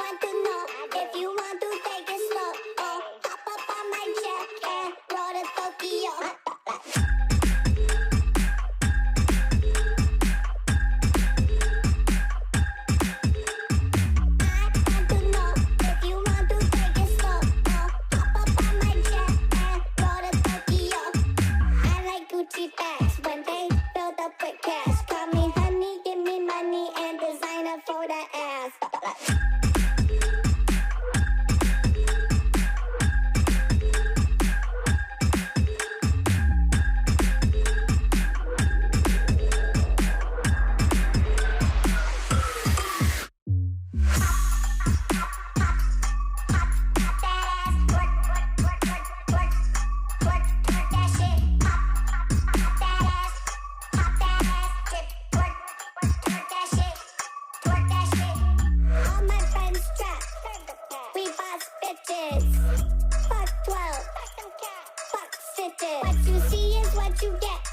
want to know if you want to take it slow. Oh, hop up on my jet and roll to Tokyo. When they build up with cash, call me honey, give me money, and designer for the ass. Fuck 12, fuck stitches. What you see is what you get.